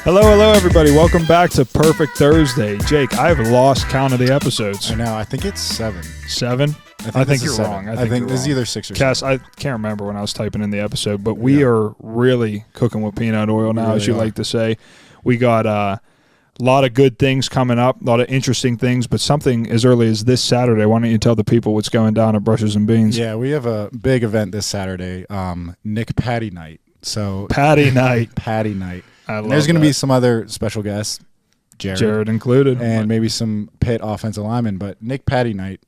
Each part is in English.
Hello, everybody. Welcome back to Perfect Thursday. Jake, I have lost count of the episodes. I know. I think it's 7. 7? I think you're wrong. I think this is either 6 or 7. Cass, I can't remember when I was typing in the episode, but we are really cooking with peanut oil now, as you like to say. We got a lot of good things coming up, a lot of interesting things, but something as early as this Saturday. Why don't you tell the people what's going down at Brushes and Beans? Yeah, we have a big event this Saturday, Nick Patty Night. So Patty Night. Patty Night. There's going to be some other special guests, Jared included, and maybe some Pitt offensive linemen. But Nick Patty Night,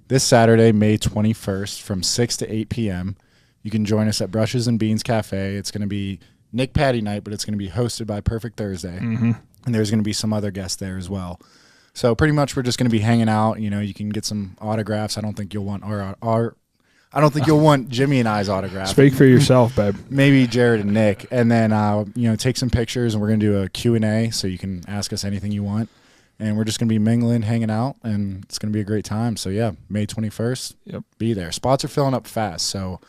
this Saturday, May 21st, from 6 to 8 p.m. You can join us at Brushes and Beans Cafe. It's going to be Nick Patty Night, but it's going to be hosted by Perfect Thursday, and there's going to be some other guests there as well. So pretty much, we're just going to be hanging out. You know, you can get some autographs. I don't think you'll want I don't think you'll want Jimmy and I's autograph. Speak for yourself, babe. Maybe Jared and Nick. And then, take some pictures, and we're going to do a Q&A, so you can ask us anything you want. And we're just going to be mingling, hanging out, and it's going to be a great time. So, yeah, May 21st, be there. Spots are filling up fast, so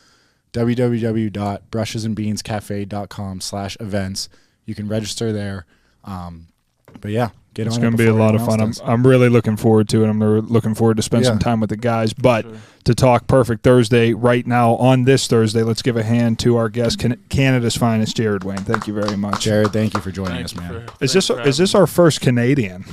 www.brushesandbeanscafe.com/events. You can register there. But, yeah. It's going to be a lot of fun. I'm really looking forward to it. I'm looking forward to spend some time with the guys. But to talk Perfect Thursday right now on this Thursday, let's give a hand to our guest, Canada's finest, Jared Wayne. Thank you very much. Jared, thank you for joining us, man. Is this our first Canadian?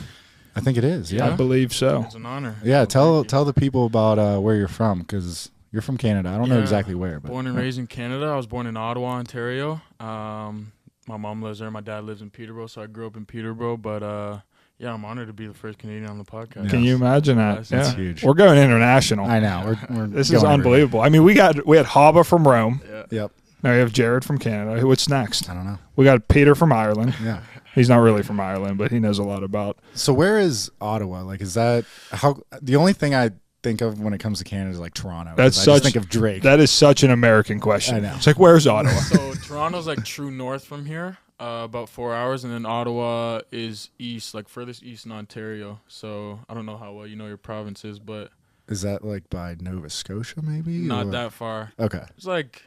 I think it is, yeah. I believe so. It's an honor. Yeah, tell the people about where you're from, because you're from Canada. I don't know exactly where. But born and raised in Canada. I was born in Ottawa, Ontario. My mom lives there. My dad lives in Peterborough, so I grew up in Peterborough. But yeah, I'm honored to be the first Canadian on the podcast. Can you imagine that? That's huge. We're going international. I know. This is unbelievable. I mean, we had Haba from Rome. Yeah. Yep. Now we have Jared from Canada. What's next? I don't know. We got Peter from Ireland. Yeah. He's not really from Ireland, but he knows a lot about. So where is Ottawa? Like, is that how? The only thing I think of when it comes to Canada is like Toronto. I just think of Drake. That is such an American question. I know. It's like, where's Ottawa? So Toronto's like true north from here. About 4 hours, and then Ottawa is east, like furthest east in Ontario. So I don't know how well you know your provinces, but is that like by Nova Scotia, maybe? Not that far. Okay. It's like,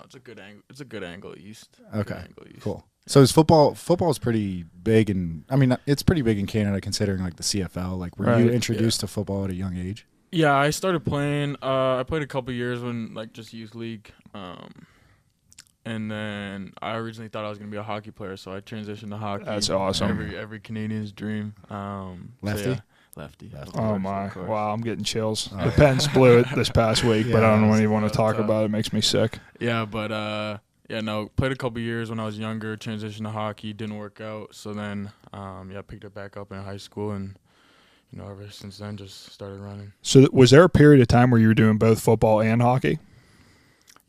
it's a good angle. It's a good angle east. Okay. Cool. So is football's pretty big, and I mean it's pretty big in Canada considering like the CFL. Like, were you introduced to football at a young age? Yeah, I started playing. I played a couple years when like just youth league. And then I originally thought I was going to be a hockey player, so I transitioned to hockey. That's awesome. Every Canadian's dream. Lefty? So yeah, lefty. Oh, my. Wow, I'm getting chills. The Pens blew it this past week, but I don't even want to talk about it. It makes me sick. Yeah, but, played a couple years when I was younger, transitioned to hockey, didn't work out. So then, picked it back up in high school, and, ever since then, just started running. So was there a period of time where you were doing both football and hockey?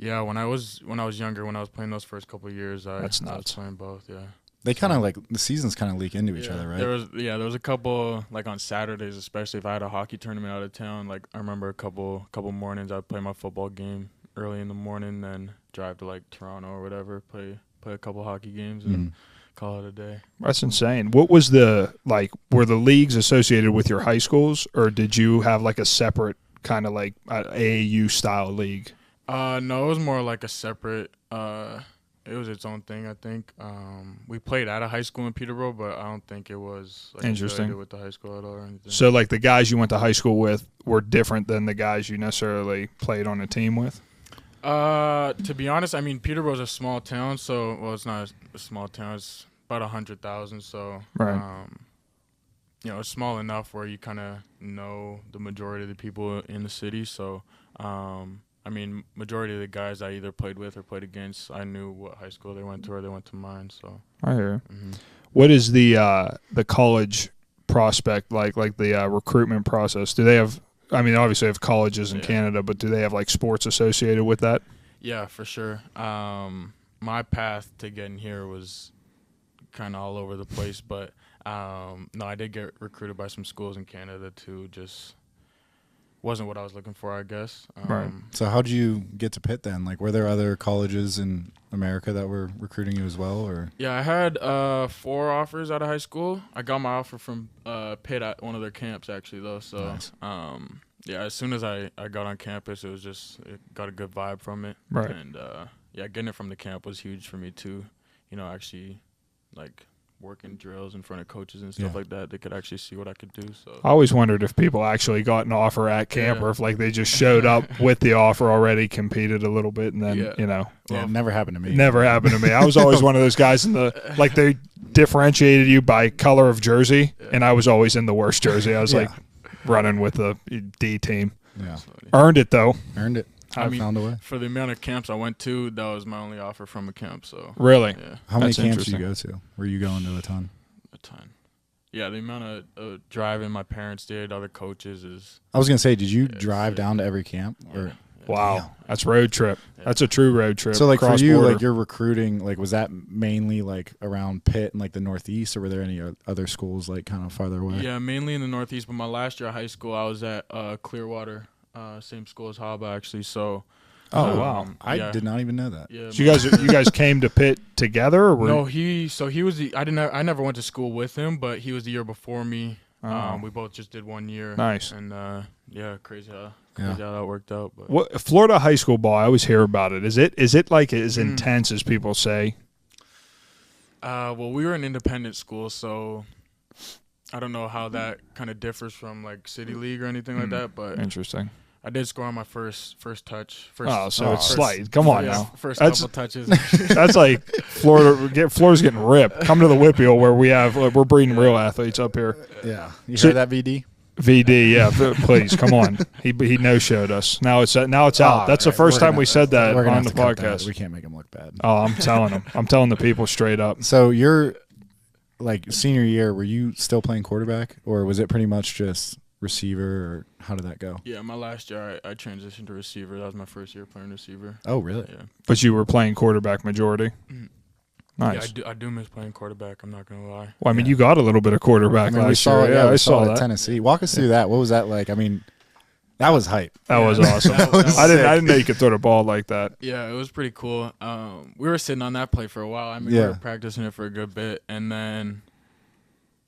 Yeah, when I was younger, when I was playing those first couple of years, I was playing both. Yeah, they kind of like the seasons kind of leak into each other, right? There was a couple like on Saturdays, especially if I had a hockey tournament out of town. Like I remember a couple mornings I'd play my football game early in the morning, then drive to like Toronto or whatever, play a couple hockey games and call it a day. That's insane. What was were the leagues associated with your high schools, or did you have like a separate kind of like AAU style league? No, it was more like a separate. It was its own thing, I think. We played at a high school in Peterborough, but I don't think it was like interesting with the high school at all or anything. So, like the guys you went to high school with were different than the guys you necessarily played on a team with. To be honest, I mean Peterborough's a small town, so it's not a small town. It's about 100,000, so right. It's small enough where you kind of know the majority of the people in the city. So. I mean, majority of the guys I either played with or played against, I knew what high school they went to or they went to mine. So I hear. What is the college prospect like the recruitment process? Do they have? I mean, obviously they have colleges in Canada, but do they have like sports associated with that? Yeah, for sure. My path to getting here was kind of all over the place, but no, I did get recruited by some schools in Canada too. Just wasn't what I was looking for, I guess. Right. So how did you get to Pitt then? Like, were there other colleges in America that were recruiting you as well? Or yeah, I had 4 offers out of high school. I got my offer from Pitt at one of their camps, actually, though. So, nice. As soon as I got on campus, it got a good vibe from it. Right. And, getting it from the camp was huge for me, too. Actually like working drills in front of coaches and stuff like that, they could actually see what I could do. So I always wondered if people actually got an offer at camp or if like they just showed up with the offer already, competed a little bit, and then Well, it never happened to me. Never happened to me. I was always one of those guys in the like they differentiated you by color of jersey, and I was always in the worst jersey. I was like running with the D team. Yeah, earned it though. Earned it. I found a way. For the amount of camps I went to, that was my only offer from a camp. So really, how many camps did you go to? Were you going to a ton? A ton. Yeah, the amount of driving my parents did, other coaches is. I was gonna say, did you drive down to every camp? Or wow, that's road trip. That's a true road trip. So like for you, border. like your recruiting, like was that mainly like around Pitt and like the Northeast, or were there any other schools like kind of farther away? Yeah, mainly in the Northeast. But my last year of high school, I was at Clearwater. Same school as Haba, actually. So, wow, I did not even know that. Yeah, so you guys came to Pitt together, or were no? He was the. I never went to school with him, but he was the year before me. We both just did 1 year. Nice. And crazy how that worked out. But what Florida high school ball? I always hear about it. Is it like as intense as people say? Well, we were an independent school, so I don't know how that kind of differs from like City League or anything like that. But interesting. I did score on my first touch. It's slight. Come on now. First couple touches. That's like Florida's getting ripped. Come to the Whitfield where we're breeding real athletes up here. Yeah, you heard that, VD? VD, yeah, please come on. He no showed us. Now it's out. That's the first time we said that on the podcast. We can't make him look bad. Oh, I'm telling him. I'm telling the people straight up. So you're like senior year. Were you still playing quarterback, or was it pretty much just receiver, or how did that go? Yeah, my last year I transitioned to receiver. That was my first year playing receiver. Oh, really? Yeah. But you were playing quarterback majority. Nice. Yeah, I do miss playing quarterback. I'm not gonna lie. Well, I mean, you got a little bit of quarterback last year. Yeah, I saw that. At Tennessee. Walk us through that. What was that like? I mean, that was hype. That was awesome. I didn't know you could throw the ball like that. Yeah, it was pretty cool. We were sitting on that play for a while. I mean, we were practicing it for a good bit, and then.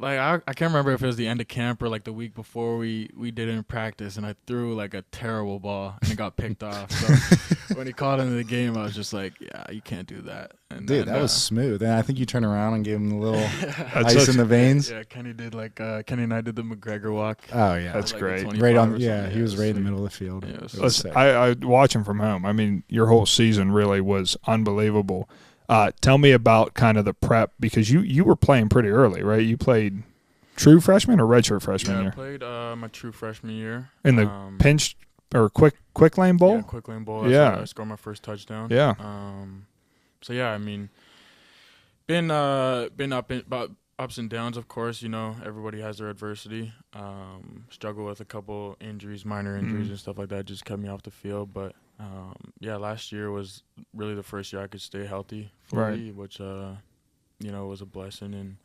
Like I can't remember if it was the end of camp or like the week before we did it in practice, and I threw like a terrible ball and it got picked off. So when he called into the game, I was just like, yeah, you can't do that. And dude, that was smooth. And I think you turned around and gave him a little ice in the veins. Yeah, Kenny did Kenny and I did the McGregor walk. Oh yeah, that's great. Right on. Yeah, he was right in the middle of the field. Yeah, I watch him from home. I mean, your whole season really was unbelievable. Tell me about kind of the prep, because you were playing pretty early, right? You played true freshman or redshirt freshman year? I played my true freshman year. In the pinch or quick lane bowl? Yeah, quick lane bowl. I scored my first touchdown. Yeah. So yeah, I mean, been about ups and downs, of course. You know, everybody has their adversity. Struggle with a couple injuries, minor injuries and stuff like that, just kept me off the field. But last year was really the first year I could stay healthy fully, which was a blessing. And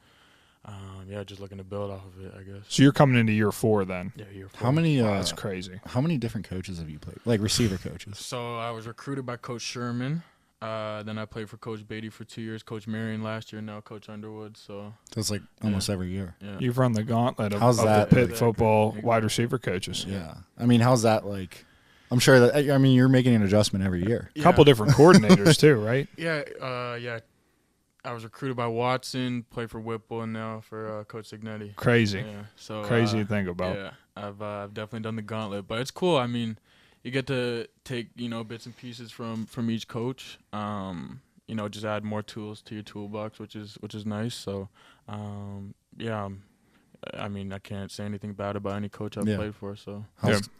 just looking to build off of it, I guess. So you're coming into year 4 then? Yeah, year 4. How many? That's crazy. How many different coaches have you played? Like receiver coaches? So I was recruited by Coach Sherman. Then I played for Coach Beatty for 2 years, Coach Marion last year, now Coach Underwood. So that's like almost every year. Yeah. You've run the gauntlet of the Pitt football wide receiver coaches. Yeah. I mean, how's that like? I'm sure that you're making an adjustment every year. A couple different coordinators too, right? Yeah. I was recruited by Watson, played for Whipple, and now for Coach Signetti. Crazy. Yeah. So crazy to think about. Yeah. I've definitely done the gauntlet, but it's cool. I mean, you get to take bits and pieces from each coach. Just add more tools to your toolbox, which is nice. So, I mean, I can't say anything bad about any coach I've played for. So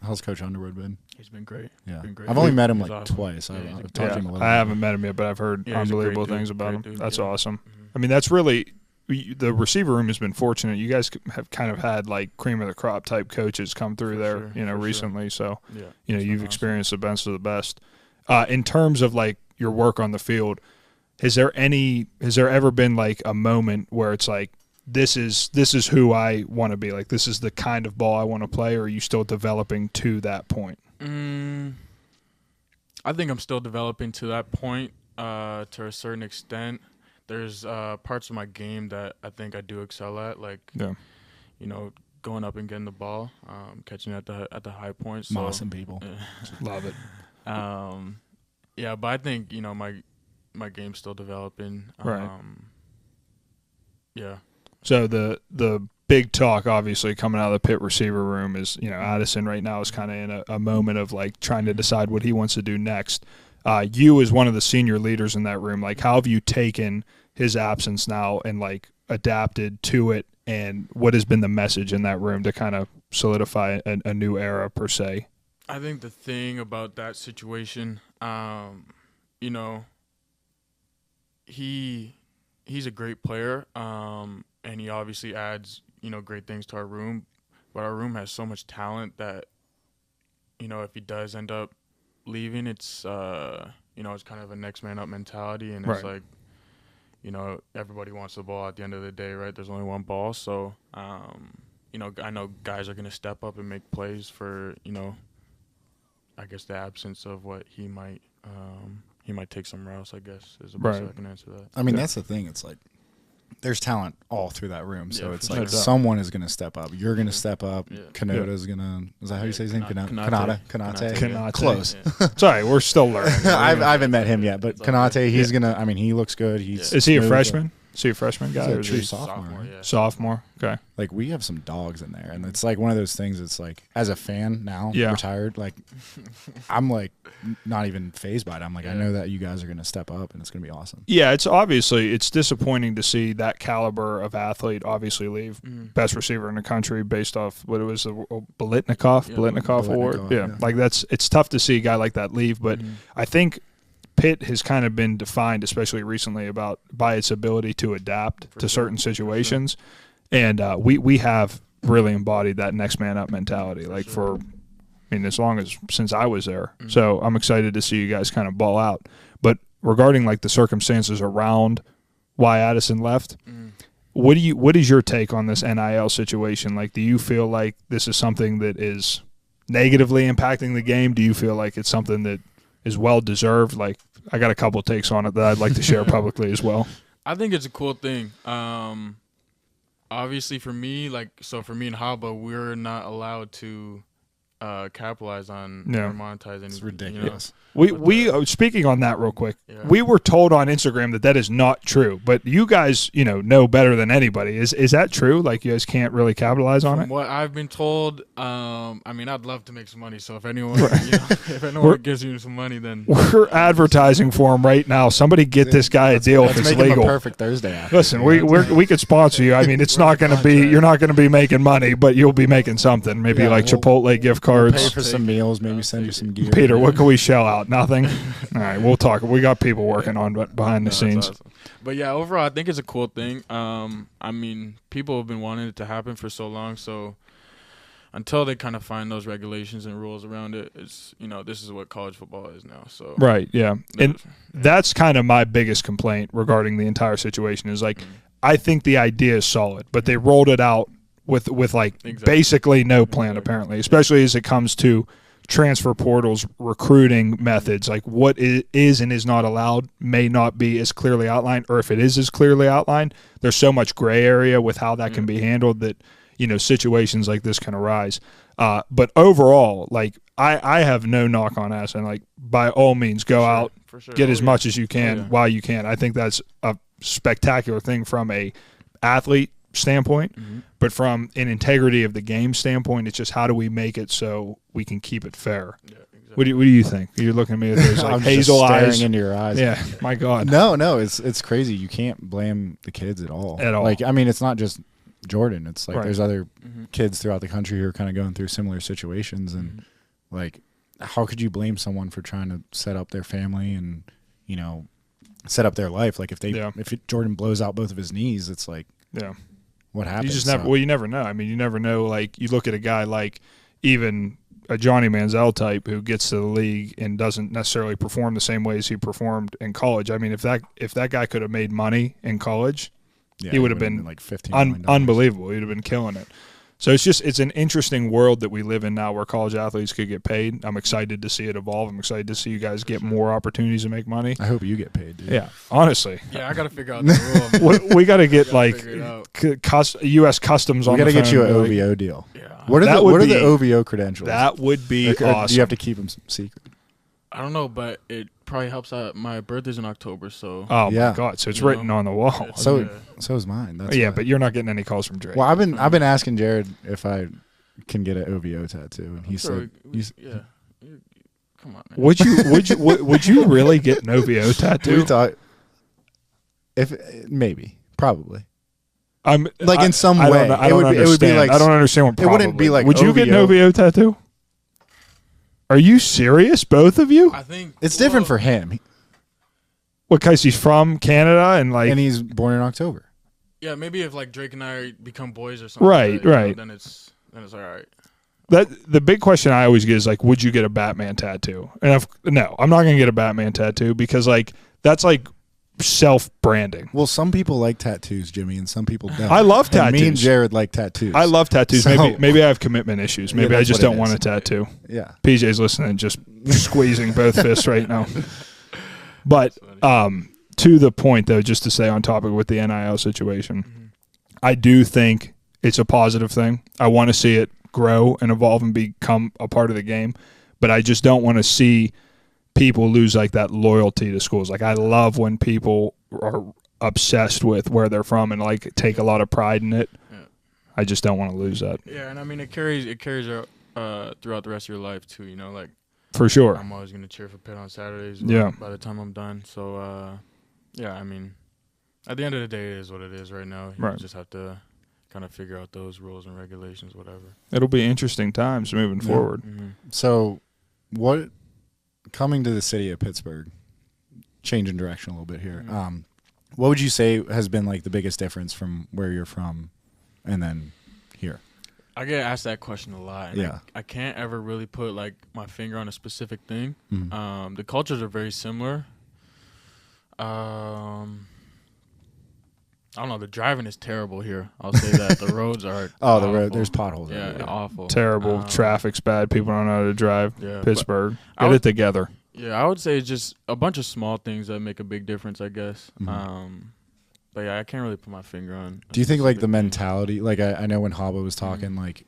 how's Coach Underwood been? He's been great. Yeah, been great. I've only met him like awesome. twice. I've talked to him a little. I haven't met him yet, but I've heard unbelievable things about him. Dude, that's awesome. Mm-hmm. I mean, that's really the receiver room has been fortunate. You guys have kind of had like cream of the crop type coaches come through there, recently. So, you've experienced the best of the best. In terms of like your work on the field, has there ever been like a moment where it's like, this is who I want to be, like this is the kind of ball I want to play, or are you still developing to that point? I think I'm still developing to that point to a certain extent. There's parts of my game that I think I do excel at, like going up and getting the ball, catching at the high points. Mossing people. Love it. But I think my game's still developing. Right. Yeah. So the big talk, obviously, coming out of the Pitt receiver room is, Addison right now is kind of in a moment of, like, trying to decide what he wants to do next. You, as one of the senior leaders in that room, like, how have you taken his absence now and, like, adapted to it, and what has been the message in that room to kind of solidify a new era, per se? I think the thing about that situation, he's a great player, and he obviously adds, great things to our room. But our room has so much talent that, if he does end up leaving, it's, it's kind of a next man up mentality. And it's like, everybody wants the ball at the end of the day, right? There's only one ball. So, I know guys are going to step up and make plays for, I guess the absence of what he might take somewhere else, I guess, is the best way I can answer that. I mean, that's the thing. It's like there's talent all through that room. So it's like someone is going to step up. You're going to step up. Yeah. Kanata's going to – is that how you say his name? Kanata. Close. Yeah. Sorry, we're still learning. I haven't met him yet, but Kanata, he's going to – I mean, he looks good. Is he a freshman? Is he a freshman guy? He's a true sophomore. Yeah. Sophomore? Okay. Like, we have some dogs in there, and it's like one of those things. It's like, as a fan now, retired, like, I'm like not even fazed by it. I'm like, I know that you guys are going to step up, and it's going to be awesome. Yeah, it's disappointing to see that caliber of athlete obviously leave. Best receiver in the country based off what it was, the Biletnikoff Award. Yeah, like it's tough to see a guy like that leave, but I think Pitt has kind of been defined, especially recently, by its ability to adapt to certain situations, and we have really embodied that next man up mentality. Like since I was there, so I'm excited to see you guys kind of ball out. But regarding like the circumstances around why Addison left, what is your take on this NIL situation? Like, do you feel like this is something that is negatively impacting the game? Do you feel like it's something that is well deserved? Like, I got a couple of takes on it that I'd like to share publicly as well. I think it's a cool thing. Obviously for me, for me and Haba, we're not allowed to capitalize on or monetize anything. It's ridiculous. We speaking on that real quick, we were told on Instagram that is not true, but you guys, know better than anybody. Is that true? Like, you guys can't really capitalize on it? From what I've been told, I mean, I'd love to make some money. So if anyone gives you some money, then we're advertising for him right now. Somebody get this guy a deal if it's legal. Him a perfect Thursday after. Listen, we could sponsor you. I mean, it's not going to be, you're not going to be making money, but you'll be making something. Maybe Chipotle gift cards. We'll pay for some meals. Maybe send you some gear. Peter, what can we shell out? Nothing. All right, we'll talk. We got people working on behind the scenes. Awesome. But yeah, overall, I think it's a cool thing. I mean, people have been wanting it to happen for so long. So until they kind of find those regulations and rules around it, it's this is what college football is now. So right, yeah, and that's kind of my biggest complaint regarding the entire situation. Is like, I think the idea is solid, but they rolled it out with basically no plan apparently, especially as it comes to transfer portals, recruiting methods, like what is and is not allowed may not be as clearly outlined, or if it is as clearly outlined, there's so much gray area with how that can be handled that, situations like this can arise. But overall, like, I have no knock on Addison. Like, by all means, go out, get as much as you can while you can. I think that's a spectacular thing from a athlete standpoint, but from an integrity of the game standpoint, it's just how do we make it so we can keep it fair. What do you think? You're looking at me with those like hazel eyes, staring into your eyes. Yeah, my God. No, it's crazy. You can't blame the kids at all. Like, I mean, it's not just Jordan. It's like there's other kids throughout the country who are kind of going through similar situations, and like, how could you blame someone for trying to set up their family and set up their life? Like, if Jordan blows out both of his knees, it's like what happens? You just never. Well, you never know. I mean, you never know. Like, you look at a guy like even a Johnny Manziel type who gets to the league and doesn't necessarily perform the same way as he performed in college. I mean, if that guy could have made money in college, he would have been like $15 unbelievable. He'd have been killing it. So it's an interesting world that we live in now where college athletes could get paid. I'm excited to see it evolve. I'm excited to see you guys get more opportunities to make money. I hope you get paid, dude. Yeah, honestly. Yeah, I got to figure out the rule. we got to get like U.S. Customs on the phone. We got to get you an OVO deal. Yeah. What are the OVO credentials? That would be awesome. Do you have to keep them secret? I don't know, but probably helps out. My birthday's in October, so. Oh Yeah. my God! So it's written on the wall. So is mine. That's Yeah, why. but you're not getting any calls from Drake. Well, I've been asking Jared if I can get an OVO tattoo, and he said, yeah. Come on, man. Would you really get an OVO tattoo? We thought maybe probably. I'm like in some I way. Don't, I don't understand. It would be like, I don't understand what. It wouldn't be like. Would you get an OVO tattoo? Are you serious, both of you? I think it's different for him. What? Because he's from Canada and he's born in October. Yeah, maybe if like Drake and I become boys or something. Right, right. Then it's all right. The big question I always get is like, would you get a Batman tattoo? And no, I'm not gonna get a Batman tattoo because like that's like self-branding. Well, some people like tattoos, Jimmy, and some people don't. I love tattoos. And me and Jared like tattoos. I love tattoos. So, maybe I have commitment issues. Maybe I just don't want a tattoo. Yeah. PJ's listening, just squeezing both fists right now. But to the point, though, just to stay on topic with the NIL situation, I do think it's a positive thing. I want to see it grow and evolve and become a part of the game, but I just don't want to see people lose like that loyalty to schools. Like I love when people are obsessed with where they're from and like take a lot of pride in it. Yeah. I just don't want to lose that. Yeah, and I mean it carries throughout the rest of your life too. You know, like for sure. I'm always gonna cheer for Pitt on Saturdays. Yeah. By the time I'm done, so yeah, I mean, at the end of the day, it is what it is right now. You just have to kind of figure out those rules and regulations, whatever. It'll be interesting times moving forward. Mm-hmm. So, what coming to the city of Pittsburgh, changing direction a little bit here. What would you say has been like the biggest difference from where you're from, and then here? I get asked that question a lot. And yeah, I can't ever really put like my finger on a specific thing. The cultures are very similar. I don't know. The driving is terrible here. I'll say that. The roads are the road. There's potholes. Yeah, awful. Terrible. Traffic's bad. People don't know how to drive. Yeah, Pittsburgh. Get it together. Yeah, I would say it's just a bunch of small things that make a big difference, I guess. But yeah, I can't really put my finger on. Do you think like the mentality? Like I know when Haba was talking, like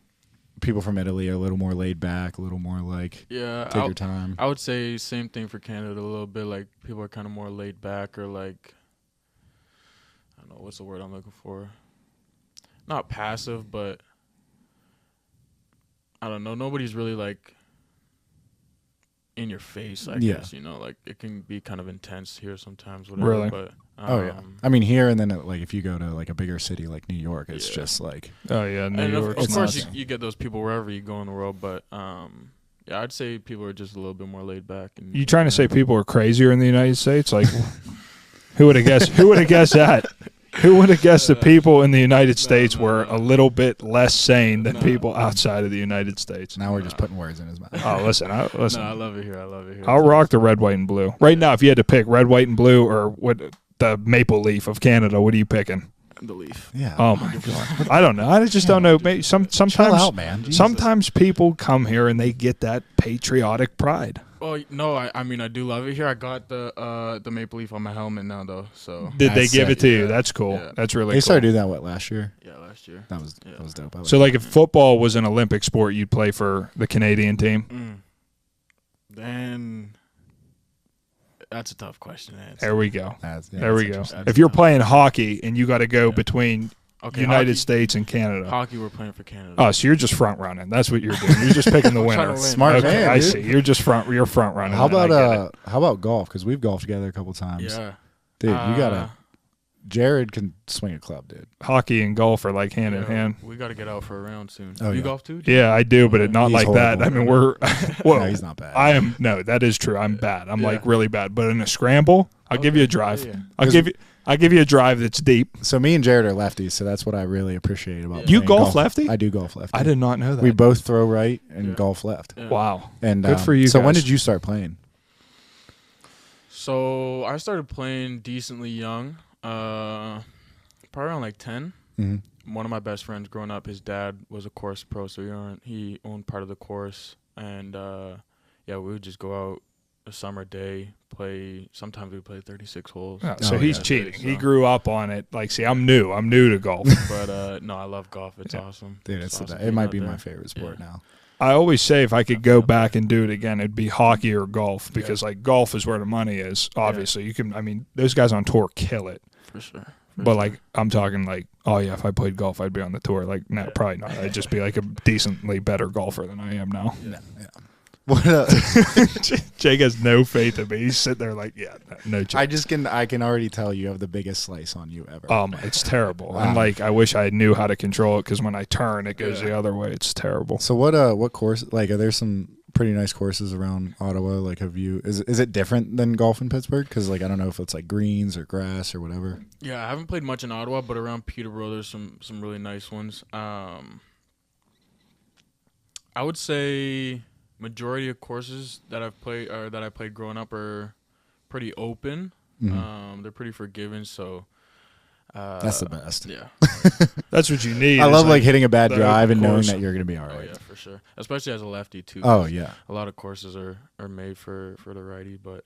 people from Italy are a little more laid back, a little more like take your time. I would say same thing for Canada a little bit. Like people are kind of more laid back or like. I don't know what's the word I'm looking for. Not passive, but I don't know. Nobody's really like in your face. I guess like it can be kind of intense here sometimes. Whatever, really? But I mean here and then like if you go to like a bigger city like New York, it's just like New York. Of course, you get those people wherever you go in the world, but yeah, I'd say people are just a little bit more laid back. And you trying to say people are crazier in the United States? Like. Who would have guessed? Who would have guessed that? Who would have guessed that people in the United States were a little bit less sane than people outside of the United States? Now we're just putting words in his mouth. Oh, listen. No, I love it here. I love it here. I'll rock the red, white, and blue. Right now, if you had to pick red, white, and blue or what the maple leaf of Canada, what are you picking? The leaf. Yeah. Oh my God. I don't know. I just don't know. Sometimes, chill out, man. Jesus. Sometimes people come here and they get that patriotic pride. Well, no, I mean I do love it here. I got the maple leaf on my helmet now though. So did they give it to you? That's cool. Yeah. That's really cool. They started doing that last year? Yeah, last year. That was dope. So like if football was an Olympic sport, you'd play for the Canadian team? Then that's a tough question to answer. There we go. There we go. That's if you're playing hockey and you got to go between United States and Canada. Hockey, we're playing for Canada. Oh, so you're just front running. That's what you're doing. You're just picking the winner. Smart man, I dude. see. You're just front running. How about golf? Because we've golfed together a couple times. Yeah, dude, you gotta. Jared can swing a club, dude. Hockey and golf are like hand in hand. We got to get out for a round soon. Oh, you golf too? Yeah, I do, but not like that. I mean, we're well. No, he's not bad. I am. No, that is true. I'm bad. I'm like really bad. But in a scramble, I'll give you a drive. Yeah. I'll give you a drive that's deep. So me and Jared are lefties, so that's what I really appreciate about you golf lefty? I do golf lefty. I did not know that. We both throw right and golf left. Yeah. Wow. And good for you. So guys. when did you start playing? So I started playing decently young, probably around like 10. Mm-hmm. One of my best friends growing up, his dad was a course pro, so he owned part of the course, and we would just go out a summer day, play. Sometimes we play 36 holes. Oh, so he's cheating. So. He grew up on it. Like, see, I'm new to golf. But no, I love golf. It's awesome. Dude, it's awesome it might be my favorite sport now. I always say if I could go back and do it again, it'd be hockey or golf because like golf is where the money is. Obviously, you can. I mean, those guys on tour kill it. For sure. But like I'm talking like, oh yeah, if I played golf, I'd be on the tour. Like, no, probably not. I'd just be like a decently better golfer than I am now. Yeah. What Jake has no faith in me. He's sitting there like, yeah, no chance. I can already tell you have the biggest slice on you ever. It's terrible. And like I wish I knew how to control it because when I turn, it goes the other way. It's terrible. So what course? Like, are there some pretty nice courses around Ottawa? Like, is it different than golf in Pittsburgh? Because like I don't know if it's like greens or grass or whatever. Yeah, I haven't played much in Ottawa, but around Peterborough, there's some really nice ones. I would say majority of courses that I've played or that I played growing up are pretty open. Mm-hmm. They're pretty forgiving, so that's the best. Yeah. That's what you need. I love like hitting a bad drive and knowing course. that you're going to be all right. Oh, yeah, for sure. Especially as a lefty, too. Oh, yeah. A lot of courses are made for the righty, but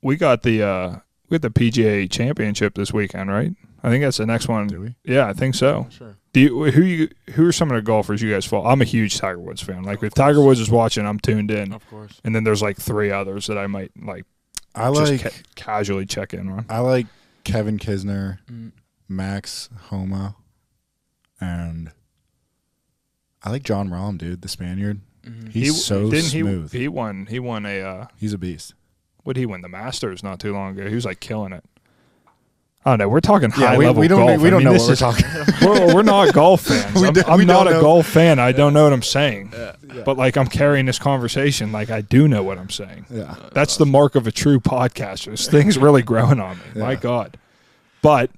we got the PGA Championship this weekend, right? I think that's the next one. Do we? Yeah, I think so. Sure. Who are some of the golfers you guys follow? I'm a huge Tiger Woods fan. Like if Tiger Woods is watching, I'm tuned in. Of course. And then there's like 3 others that I might like. Casually check in on. I like Kevin Kisner, Max Homa, and I like John Rahm, dude, the Spaniard. Mm-hmm. He's so smooth. He won a. He's a beast. What did he win? The Masters not too long ago. He was like killing it. I don't know. We're talking high level we don't, golf. We don't know what we're talking. We're not golf fans. I'm not a golf fan. I don't know what I'm saying. Yeah. But like I'm carrying this conversation like I do know what I'm saying. Yeah. That's the mark of a true podcaster. This thing's really growing on me. Yeah. My God. But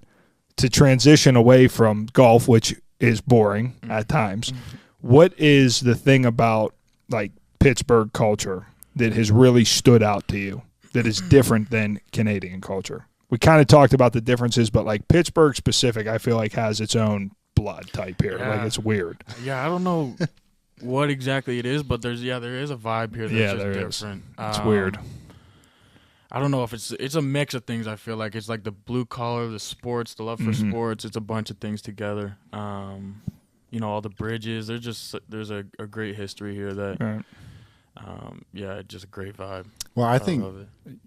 to transition away from golf, which is boring at times, what is the thing about like Pittsburgh culture that has really stood out to you that is different than Canadian culture? We kind of talked about the differences, but like Pittsburgh specific, I feel like has its own blood type here. Yeah. Like it's weird. Yeah, I don't know what exactly it is, but there is a vibe here that's just different. It's weird. I don't know if it's a mix of things. I feel like it's like the blue collar, the sports, the love for sports. It's a bunch of things together. All the bridges. There's a great history here that. Right. Just a great vibe. Well, I think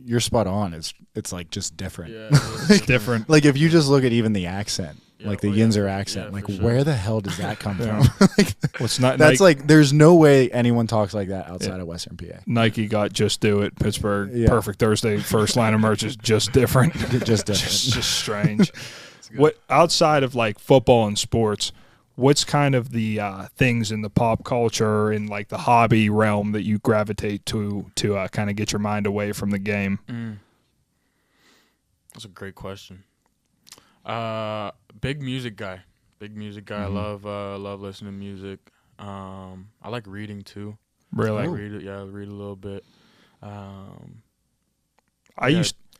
you're spot on. It's like just different. Yeah, it's different. Like if you just look at even the accent, like the Yinzer accent, like where the hell does that come from? Like, it's not. That's like there's no way anyone talks like that outside of Western PA. Nike got Just Do It. Pittsburgh Perfect Thursday first line of merch is just different. Just different. just strange. What outside of like football and sports? What's kind of the things in the pop culture and like the hobby realm that you gravitate to kind of get your mind away from the game? That's a great question. Big music guy. I love listening to music. I like reading too. Really? I read a little bit.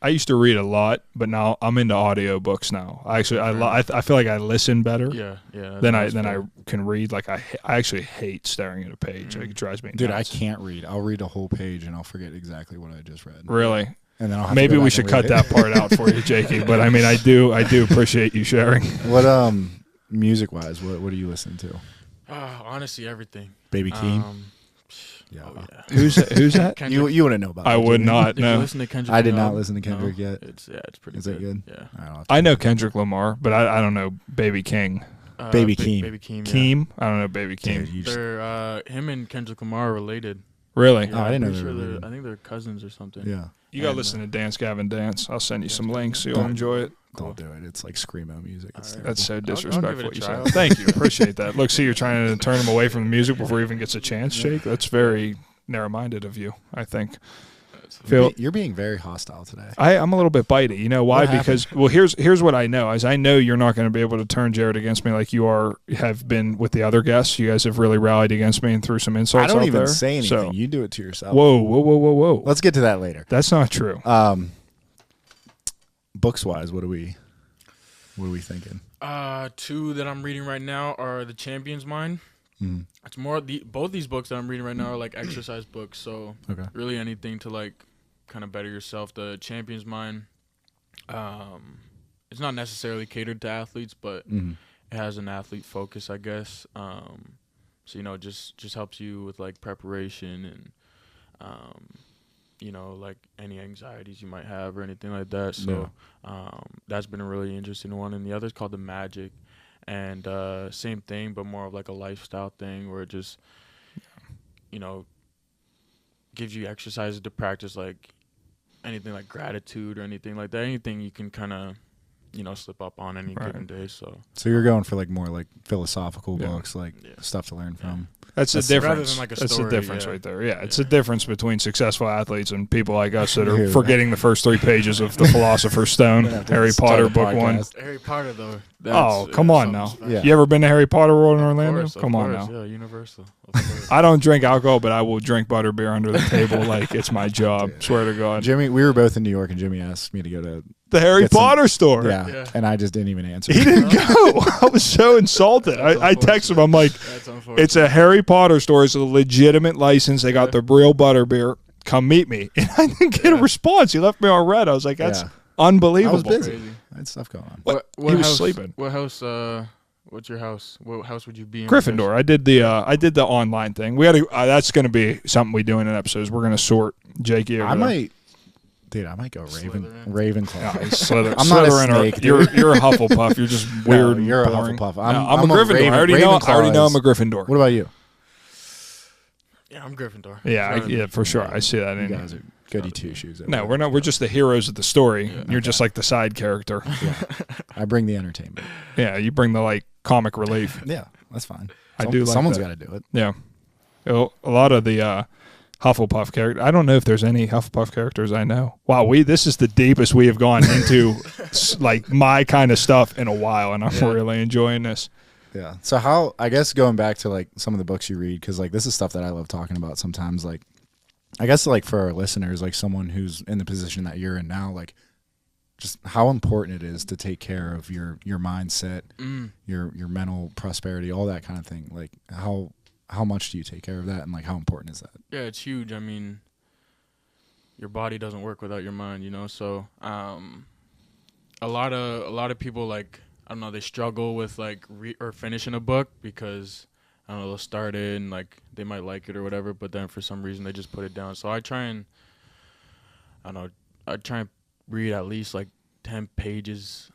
I used to read a lot, but now I'm into audiobooks now. I feel like I listen better. Than I can read. Like I actually hate staring at a page. Like it drives me nuts. Dude, I can't read. I'll read a whole page and I'll forget exactly what I just read. Really? And then I'll have maybe to go we back should and cut read that part out for you, Jakey. But I mean, I do appreciate you sharing. What music wise, what are you listening to? Honestly, everything. Baby Keem. Yeah. Who's that? You wouldn't know about. I would not. Did No. you listen to Kendrick? I did not listen to Kendrick yet. It's pretty. Is it good? Yeah. I know Kendrick Lamar, but I don't know Baby King. Baby Keem. Baby Keem. Keem? I don't know Baby Keem. Dude, they're him and Kendrick Lamar are related. Really? Yeah, I didn't know I'm they pretty were sure related. I think they're cousins or something. Yeah. You gotta listen to Dance Gavin Dance. I'll send you some links. You'll enjoy it. Don't do it. It's like screamo music. It's That's so I'll disrespectful. give it a You try. said. Thank you. Appreciate that. Look, see, you're trying to turn him away from the music before he even gets a chance, Jake. That's very narrow-minded of you, I think. You're being very hostile today. I'm a little bit bitey. You know why? Because here's what I know is I know you're not going to be able to turn Jared against me like you have been with the other guests. You guys have really rallied against me and threw some insults. I don't out even there, say anything. so. You do it to yourself. Whoa. Let's get to that later. That's not true. Books wise, what are we thinking? 2 that I'm reading right now are The Champion's Mind. Mm. It's more both these books that I'm reading right now are like exercise books. So really anything to like kind of better yourself. The Champion's Mind. It's not necessarily catered to athletes, but it has an athlete focus, I guess. So, you know, just helps you with like preparation and, you know, like any anxieties you might have or anything like that. So that's been a really interesting one. And the other is called The Magic. And same thing, but more of like a lifestyle thing where it just, you know, gives you exercises to practice like anything like gratitude or anything like that. Anything you can kind of, you know, slip up on any given day. So you're going for like more like philosophical books, like stuff to learn from. That's the difference. Like That's the difference right there. Yeah, it's a difference between successful athletes and people like us that are forgetting the first 3 pages of The Philosopher's Stone, Harry Potter book 1. Harry Potter though. Oh, come on now. Yeah. You ever been to Harry Potter World in Orlando? Come on now. Yeah, Universal. I don't drink alcohol, but I will drink butterbeer under the table like it's my job. Swear to God. Jimmy, we were both in New York, and Jimmy asked me to go to the Harry Potter store. Yeah, and I just didn't even answer. He didn't go. I was so insulted. I texted him. I'm like, it's a Harry Potter store. It's a legitimate license. They got the real butterbeer. Come meet me. And I didn't get a response. He left me on red. I was like, that's unbelievable. I was busy. I had stuff going on. What he was house, sleeping. What house? What's your house? What house would you be in? Gryffindor. I did the online thing. We had to, that's going to be something we do in an episode. We're going to sort Jakey. I might go Ravenclaw. Slytherin. I'm not a snake. You're a Hufflepuff. You're just weird. No, you're boring. a Hufflepuff. I'm a Gryffindor. I already know I'm a Gryffindor. What about you? Yeah, I'm Gryffindor. Yeah, for sure. I see that. You guys are goody two shoes. No, we're not. We're just the heroes of the story. Yeah. You're just like the side character. Yeah. I bring the entertainment. Yeah, you bring the like comic relief. Yeah, that's fine. Someone's got to do it. Yeah, a lot of the Hufflepuff character. I don't know if there's any Hufflepuff characters I know. Wow, this is the deepest we have gone into like my kind of stuff in a while, and I'm really enjoying this. Yeah. So how, I guess going back to like some of the books you read, because like this is stuff that I love talking about sometimes. Like, I guess like for our listeners, like someone who's in the position that you're in now, like just how important it is to take care of your mindset, your mental prosperity, all that kind of thing. Like how much do you take care of that, and like how important is that? Yeah, it's huge. I mean, your body doesn't work without your mind, you know. So a lot of people, like, I don't know, they struggle with like or finishing a book because I don't know, they'll start it and like they might like it or whatever, but then for some reason they just put it down. So I try and read at least like 10 pages.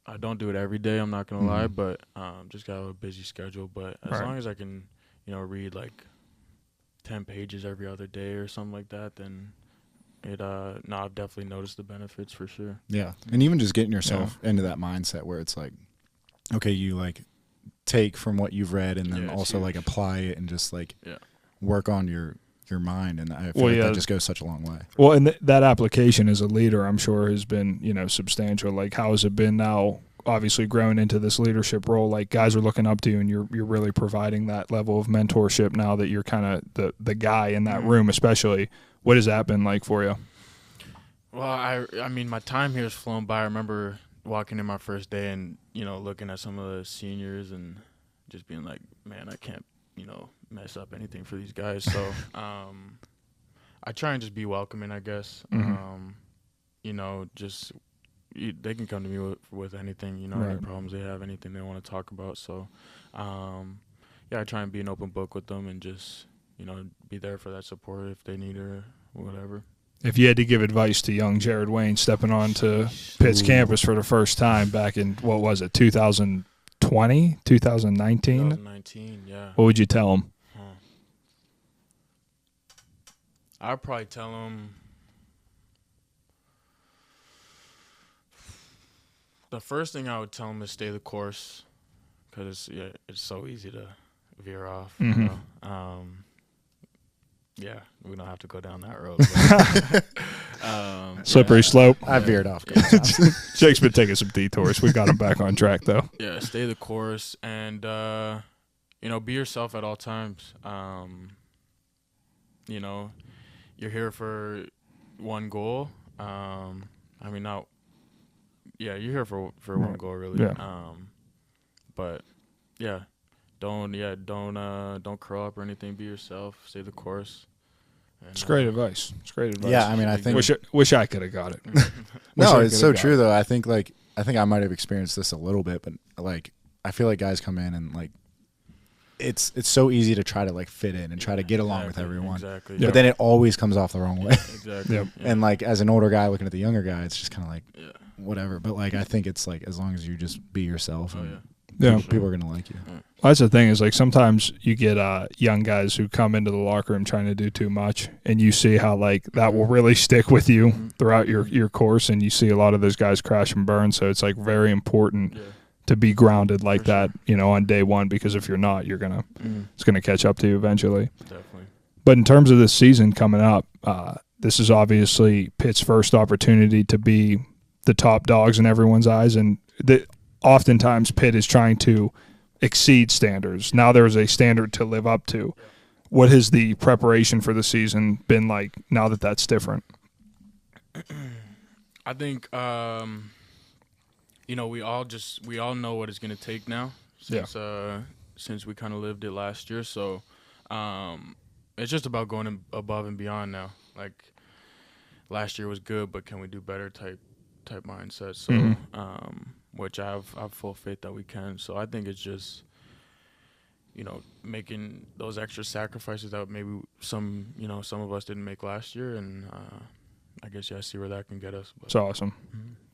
I don't do it every day, I'm not gonna lie, but just got a busy schedule. But as long as I can, you know, read like 10 pages every other day or something like that, then I've definitely noticed the benefits for sure. Yeah. And even just getting yourself into that mindset where it's like, okay, you like take from what you've read and then also like apply it and just like work on your mind, and I feel like that just goes such a long way. Well, and that application as a leader, I'm sure, has been, you know, substantial. Like, how has it been now, obviously growing into this leadership role? Like, guys are looking up to you, and you're really providing that level of mentorship now that you're kind of the guy in that room, especially. What has that been like for you? Well, I mean, my time here has flown by. I remember walking in my first day and, you know, looking at some of the seniors and just being like, man, I can't, you know, mess up anything for these guys. So I try and just be welcoming, I guess. You know, just they can come to me with anything, you know, any problems they have, anything they want to talk about. So, I try and be an open book with them and just, you know, be there for that support if they need it or whatever. If you had to give advice to young Jared Wayne stepping onto Pitt's campus for the first time back in, what was it, 2020, 2019? 2019, yeah. What would you tell him? I'd probably tell him the first thing I would tell him is stay the course, because it's so easy to veer off. You know? Yeah, we don't have to go down that road. Slippery slope. I veered off. Jake's been taking some detours. We got him back on track, though. Yeah, stay the course and, you know, be yourself at all times. You know, you're here for one goal. You're here for one goal, really. Yeah. But, yeah. Don't curl up or anything. Be yourself. Stay the course. And, it's great advice. Yeah, I mean, I think wish I could have got it. No, it's so true though. I think I might have experienced this a little bit, but like I feel like guys come in and like it's so easy to try to like fit in and try to get along with everyone. Exactly. But then it always comes off the wrong way. Exactly. Yep. Yeah. And like as an older guy looking at the younger guy, it's just kind of like whatever. But like I think it's like as long as you just be yourself, and people are gonna like you. Well, that's the thing is like sometimes you get young guys who come into the locker room trying to do too much, and you see how like that will really stick with you throughout your course, and you see a lot of those guys crash and burn. So it's like very important to be grounded like that, on day one, because if you're not, you're gonna it's gonna catch up to you eventually. Definitely. But in terms of this season coming up, this is obviously Pitt's first opportunity to be the top dogs in everyone's eyes, and oftentimes Pitt is trying to exceed standards. Now there's a standard to live up to. What has the preparation for the season been like now that that's different? I think we all know what it's going to take now since we kind of lived it last year. So it's just about going above and beyond now. Like last year was good, but can we do better type mindset. So which I have full faith that we can. So I think it's just making those extra sacrifices that maybe some of us didn't make last year, and I guess I see where that can get us. But. It's awesome.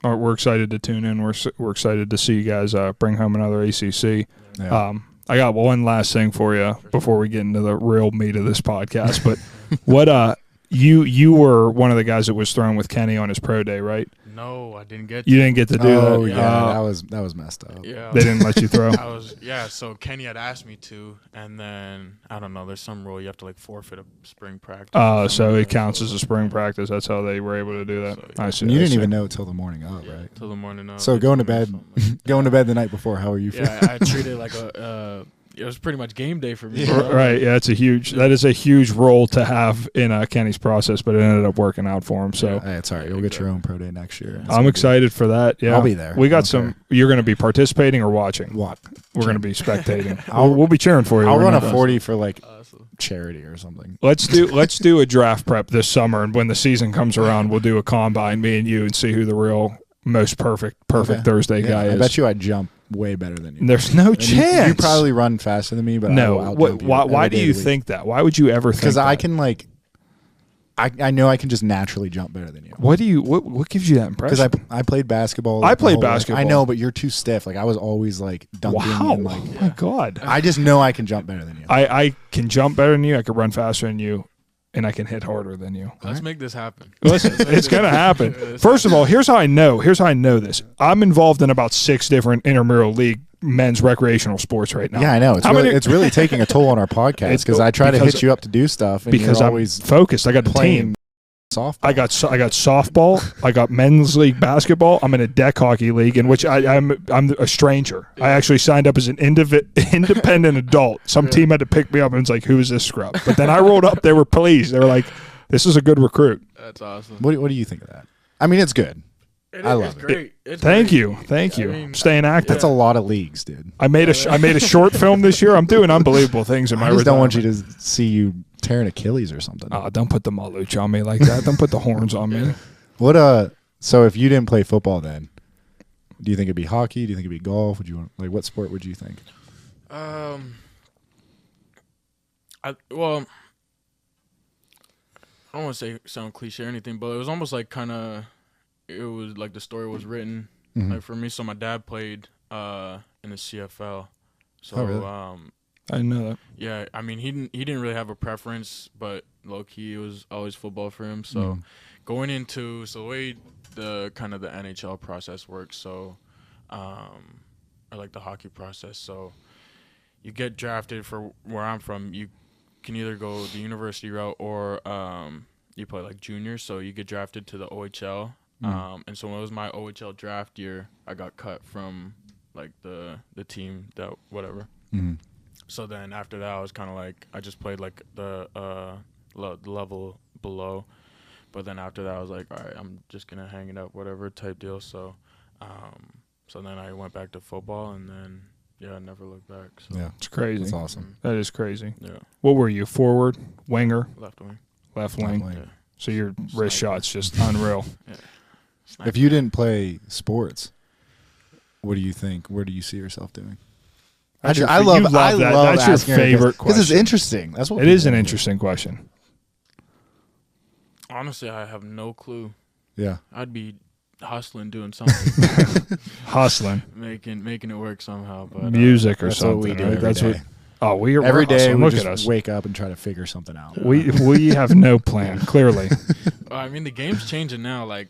All right, we're excited to tune in. We're excited to see you guys bring home another ACC. Yeah. I got one last thing for you before we get into the real meat of this podcast. But what you were one of the guys that was thrown with Kenny on his pro day, right? No, I didn't get. You didn't get to do that. Oh yeah, that was messed up. Yeah, they didn't let you throw. So Kenny had asked me to, and then I don't know. There's some rule you have to like forfeit a spring practice. So it counts as a spring practice. That's how they were able to do that. So, yeah. I see. And you didn't even know it till the morning of, right? Till the morning of. So going to bed the night before. How are you feeling? Yeah, I treated it like it was pretty much game day for me. Right, yeah, that is a huge role to have in Kenny's process, but it ended up working out for him. So hey, it's all right. You'll get your own pro day next year. I'm excited for that. Yeah, I'll be there. We got some. You're going to be participating or watching? What? We're going to be spectating. we'll be cheering for you. I'll run a 40 for like charity or something. Let's do a draft prep this summer, and when the season comes around, we'll do a combine, me and you, and see who the real most perfect Thursday guy is. I bet you I'd jump way better than you. There's no chance. You probably run faster than me, but no. Why do you think that? Why would you ever think that? Because I can I know I can just naturally jump better than you. What gives you that impression? Because I played basketball. I played basketball. I know, but you're too stiff. Like I was always like dunking. Wow. And, oh my God. I just know I can jump better than you. I can jump better than you. I can run faster than you. And I can hit harder than you. Let's make this happen. Listen, it's going to happen. First of all, here's how I know this. I'm involved in about 6 different intramural league men's recreational sports right now. Yeah, I know. It's really taking a toll on our podcast because I try to hit you up to do stuff. And because you're I'm always focused. I got the team. Softball. I got softball. I got men's league basketball. I'm in a deck hockey league in which I'm a stranger. I actually signed up as an independent adult. Some team had to pick me up and it's like, who is this scrub? But then I rolled up. They were pleased. They were like, this is a good recruit. That's awesome. What do you think of that? I mean, it's good. I love it. Great. Thank you. I mean, staying active. That's a lot of leagues, dude. I made a short film this year. I'm doing unbelievable things in my. I just don't want you to see you tearing Achilles or something. Don't put the maluch on me like that. Don't put the horns on me. So if you didn't play football, then do you think it'd be hockey? Do you think it'd be golf? What sport would you think? I don't want to sound cliche or anything, but it was almost like it was like the story was written like for me. So my dad played in the CFL. So really? I didn't know that. Yeah, I mean he didn't really have a preference, but low key it was always football for him. So going into the way the kind of the NHL process works, so or like the hockey process. So you get drafted for where I'm from. You can either go the university route or you play like junior. So you get drafted to the OHL. And so when it was my OHL draft year, I got cut from like the team that whatever. So then after that, I was kind of like I just played like the level below, but then after that, I was like, all right, I'm just gonna hang it up, whatever type deal. So, so then I went back to football, and then I never looked back. So. Yeah, it's crazy. That's awesome. That is crazy. Yeah. What were you? Forward, winger, left wing. Left wing. Yeah. So your wrist shot's just unreal. Yeah. If you didn't play sports, what do you think? Where do you see yourself doing? I love that. That's your favorite question. Because it's interesting. That's what it is an interesting question. Honestly, I have no clue. Yeah. I'd be hustling, doing something. Hustling. Making it work somehow. But music or that's something. What we do right? every That's day. what. Oh, we're every day. hustling. We Look just at us. wake up and try to figure something out. We have no plan. Clearly. I mean, the game's changing now. Like,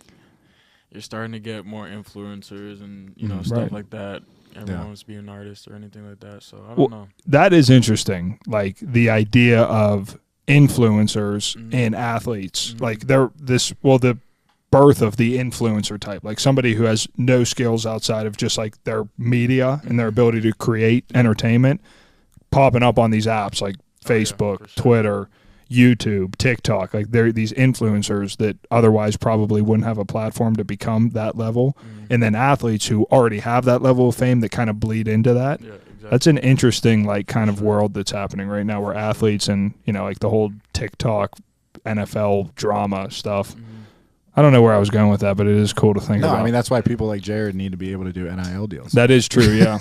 you're starting to get more influencers and stuff like that. Everyone wants to be an artist or anything like that. So I don't know. That is interesting. Like the idea of influencers and athletes. Like the birth of the influencer type. Like somebody who has no skills outside of just like their media and their ability to create entertainment popping up on these apps like Facebook, Twitter, YouTube, TikTok. Like they're these influencers that otherwise probably wouldn't have a platform to become that level. And then athletes who already have that level of fame that kind of bleed into that. Yeah, exactly. That's an interesting like kind of world that's happening right now where athletes and, like the whole TikTok, NFL drama stuff. I don't know where I was going with that, but it is cool to think about. No, I mean, that's why people like Jared need to be able to do NIL deals. That is true, yeah.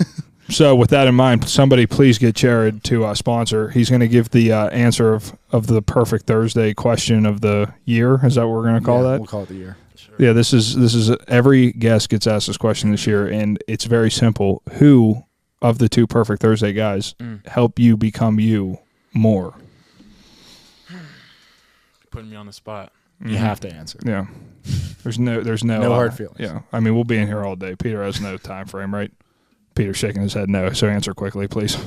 So with that in mind, somebody please get Jared to sponsor. He's going to give the answer of the perfect Thursday question of the year. Is that what we're going to call that? We'll call it the year. Sure. Yeah, this is every guest gets asked this question this year, and it's very simple. Who of the two Perfect Thursday guys help you become you more? Putting me on the spot. You have to answer. Yeah. There's no hard feelings. Yeah. I mean, we'll be in here all day. Peter has no time frame, right? Peter's shaking his head no, so answer quickly, please.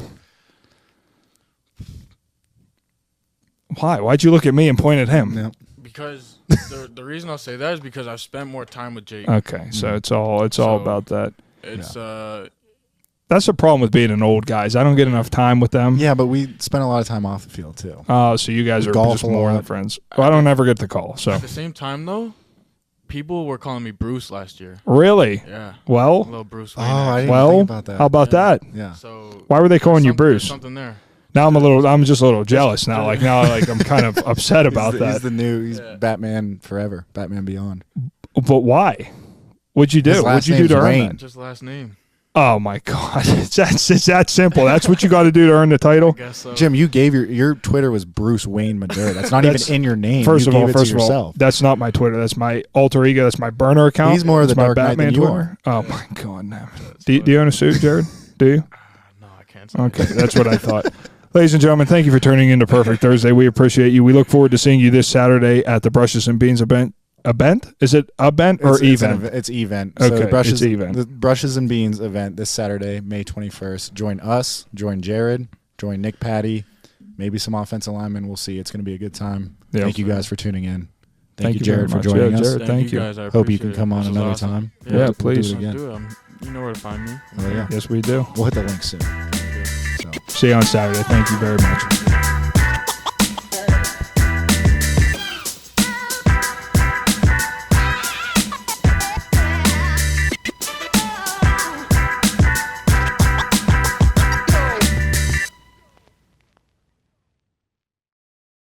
Why? Why'd you look at me and point at him? Yeah. Because the reason I'll say that is because I've spent more time with Jake. Okay, so it's all about that. It's That's the problem with being an old guys. I don't get enough time with them. Yeah, but we spend a lot of time off the field too. Oh, so you guys are just more than friends. Well, I don't ever get the call. So at the same time, though, people were calling me Bruce last year. Really? Yeah. Well. Little Bruce Wayne. I didn't think about that. How about that? Yeah. So why were they calling you Bruce? Something there. Now I'm just a little jealous now. Like I'm kind of upset about that. He's Batman Forever, Batman Beyond. But why? What'd you do? What'd you do to earn that? Just last name. Oh my God! It's that simple. That's what you got to do to earn the title. I guess so. Jim, you gave your Twitter was Bruce Wayne Medure. That's not even in your name. First of all, that's not my Twitter. That's my alter ego. That's my burner account. He's more of the Dark Knight than you are. Oh my God! No. Do you own a suit, Jared? Do you? No, I can't. Okay, that's what I thought. Ladies and gentlemen, thank you for tuning into Perfect Thursday. We appreciate you. We look forward to seeing you this Saturday at the Brushes and Beans event. Is it event or event? It's event. Okay, so it's event. The Brushes and Beans event this Saturday, May 21st. Join us, join Jared, join Nick Patty, maybe some offensive linemen. We'll see. It's going to be a good time. Yeah. Thank you guys for tuning in. Thank you, Jared, for joining us. Jared, thank you. Guys, hope you can come on another time. Yeah, please. We'll do it again. You know where to find me. Oh, yeah. Yes, we do. We'll hit the link soon. See you on Saturday. Thank you very much.